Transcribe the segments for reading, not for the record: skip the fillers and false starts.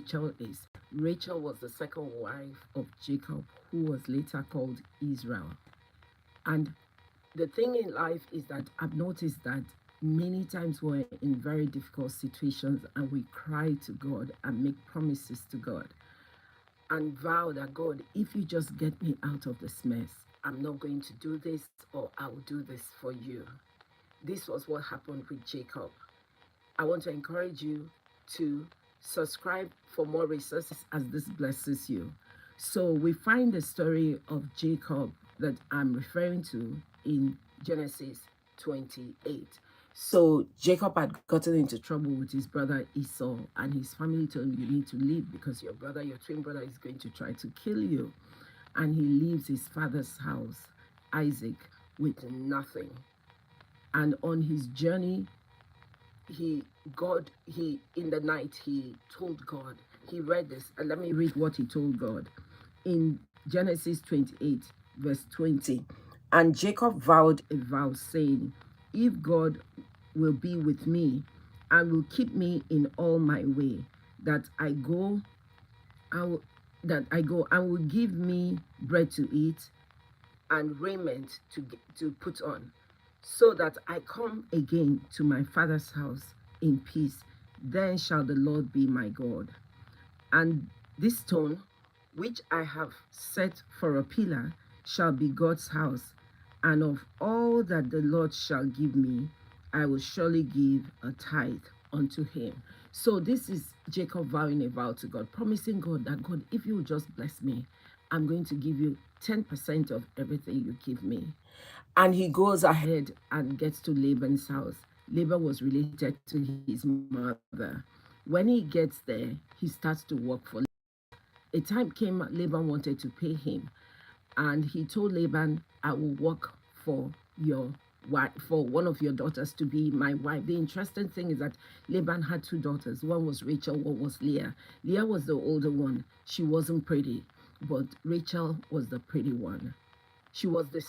Rachael is. Rachael was the second wife of Jacob, who was later called Israel. And the thing in life is that I've noticed that many times we're in very difficult situations and we cry to God and make promises to God and vow that, God, if you just get me out of this mess, I'm not going to do this, or I'll do this for you. This was what happened with Jacob. I want to encourage you to subscribe for more resources as this blesses you. So we find the story of Jacob that I'm referring to in Genesis 28. So Jacob had gotten into trouble with his brother Esau, and his family told him, you need to leave because your brother, your twin brother, is going to try to kill you. And he leaves his father's house, Isaac, with nothing. And on his journey, in the night, he told God, he read this, and let me read what he told God in Genesis 28, verse 20. And Jacob vowed a vow, saying, if God will be with me and will keep me in all my way, that I go and will give me bread to eat and raiment to put on, so that I come again to my father's house in peace, then shall the Lord be my God. And this stone, which I have set for a pillar, shall be God's house, and of all that the Lord shall give me, I will surely give a tithe unto him. So this is Jacob vowing a vow to God, promising God that, God, if you will just bless me, I'm going to give you 10% of everything you give me. And he goes ahead and gets to Laban's house. Laban was related to his mother. When he gets there, he starts to work for Laban. A time came, Laban wanted to pay him, and he told Laban, I will work for your wife, for one of your daughters to be my wife. The interesting thing is that Laban had two daughters. One was Rachel, one was Leah. Leah was the older one. She wasn't pretty, but Rachel was the pretty one. She was the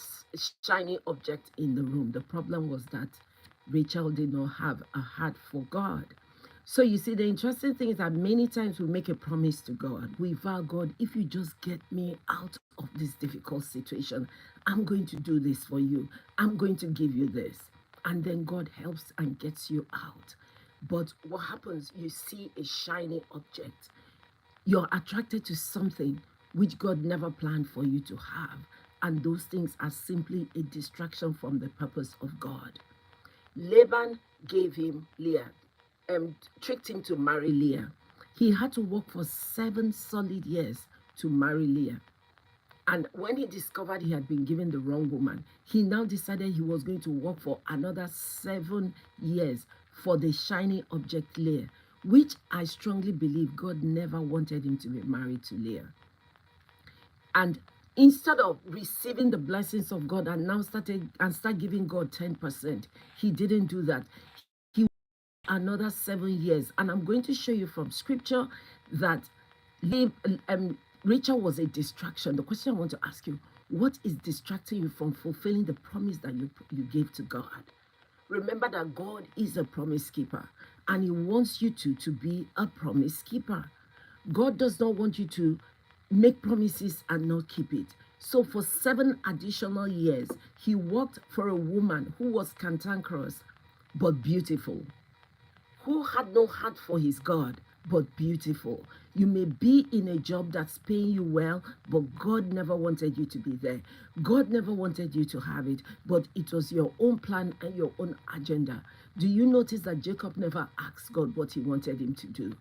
shiny object in the room. The problem was that Rachel did not have a heart for God. So you see, the interesting thing is that many times we make a promise to God. We vow, God, if you just get me out of this difficult situation, I'm going to do this for you. I'm going to give you this. And then God helps and gets you out. But what happens, you see a shiny object. You're attracted to something which God never planned for you to have. And those things are simply a distraction from the purpose of God. Laban gave him Leah, tricked him to marry Leah. He had to work for 7 solid years to marry Leah. And when he discovered he had been given the wrong woman, he now decided he was going to work for another 7 years for the shiny object Leah, which I strongly believe God never wanted him to be married to Leah. And instead of receiving the blessings of God and now start giving God 10%, he didn't do that. He another 7 years, and I'm going to show you from scripture that Rachel was a distraction. The question I want to ask you, what is distracting you from fulfilling the promise that you gave to God? Remember that God is a promise keeper, and he wants you to be a promise keeper. God does not want you to make promises and not keep it. So for 7 additional years, he worked for a woman who was cantankerous but beautiful, who had no heart for his God, but beautiful. You may be in a job that's paying you well, but God never wanted you to be there. God never wanted you to have it, but it was your own plan and your own agenda. Do you notice that Jacob never asked God what he wanted him to do?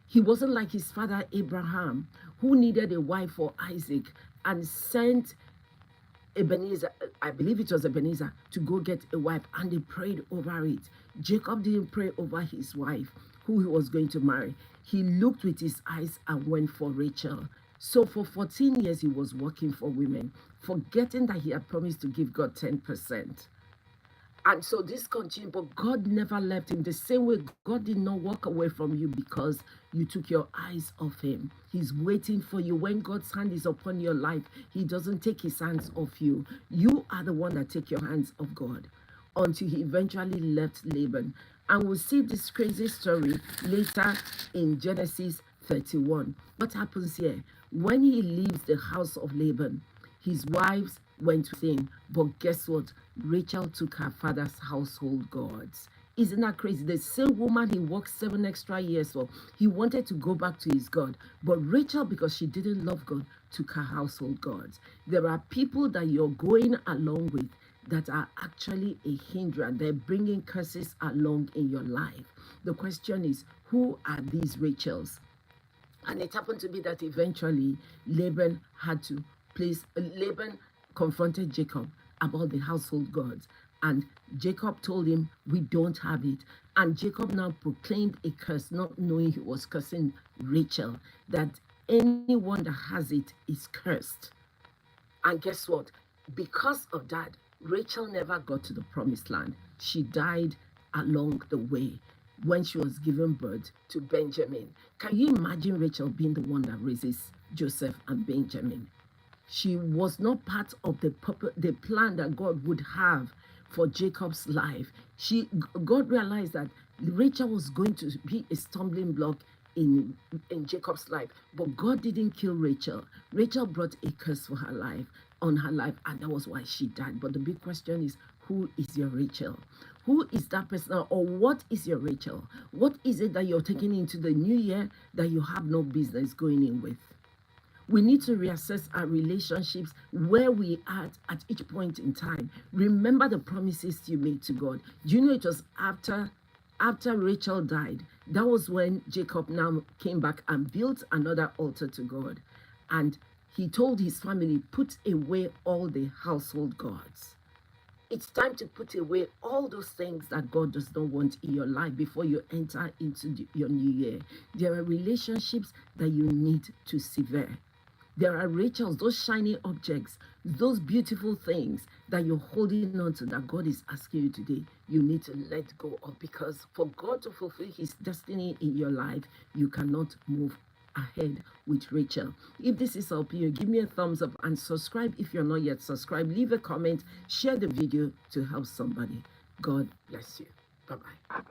He wasn't like his father Abraham, who needed a wife for Isaac and sent Ebenezer, I believe it was Ebenezer, to go get a wife, and they prayed over it. Jacob didn't pray over his wife, who he was going to marry. He looked with his eyes and went for Rachel. So for 14 years, he was working for women, forgetting that he had promised to give God 10%. And so this continued, but God never left him. The same way, God did not walk away from you because you took your eyes off him. He's waiting for you. When God's hand is upon your life, he doesn't take his hands off you. You are the one that take your hands off God, until he eventually left Laban. And we'll see this crazy story later in Genesis 31. What happens here? When he leaves the house of Laban, his wives went with him. But guess what? Rachel took her father's household gods. Isn't that crazy? The same woman he worked 7 extra years for, he wanted to go back to his God. But Rachel, because she didn't love God, took her household gods. There are people that you're going along with that are actually a hindrance. They're bringing curses along in your life. The question is, who are these Rachels? And it happened to be that eventually Laban confronted Jacob about the household gods. And Jacob told him, we don't have it. And Jacob now proclaimed a curse, not knowing he was cursing Rachel, that anyone that has it is cursed. And guess what? Because of that, Rachel never got to the promised land. She died along the way when she was giving birth to Benjamin. Can you imagine Rachel being the one that raises Joseph and Benjamin? She was not part of the plan that God would have for Jacob's life. God realized that Rachel was going to be a stumbling block in Jacob's life, but God didn't kill Rachel. Rachel brought a curse for her life, on her life, and that was why she died. But the big question is, who is your Rachel? Who is that person, or what is your Rachel? What is it that you're taking into the new year that you have no business going in with? We need to reassess our relationships, where we are at each point in time. Remember the promises you made to God. Do you know it was after Rachel died? That was when Jacob now came back and built another altar to God. And he told his family, put away all the household gods. It's time to put away all those things that God does not want in your life before you enter into your new year. There are relationships that you need to sever. There are Rachels, those shiny objects, those beautiful things that you're holding on to that God is asking you today, you need to let go of, because for God to fulfill his destiny in your life, you cannot move ahead with Rachel. If this is helping you, give me a thumbs up and subscribe if you're not yet subscribed. Leave a comment, share the video to help somebody. God bless you. Bye-bye.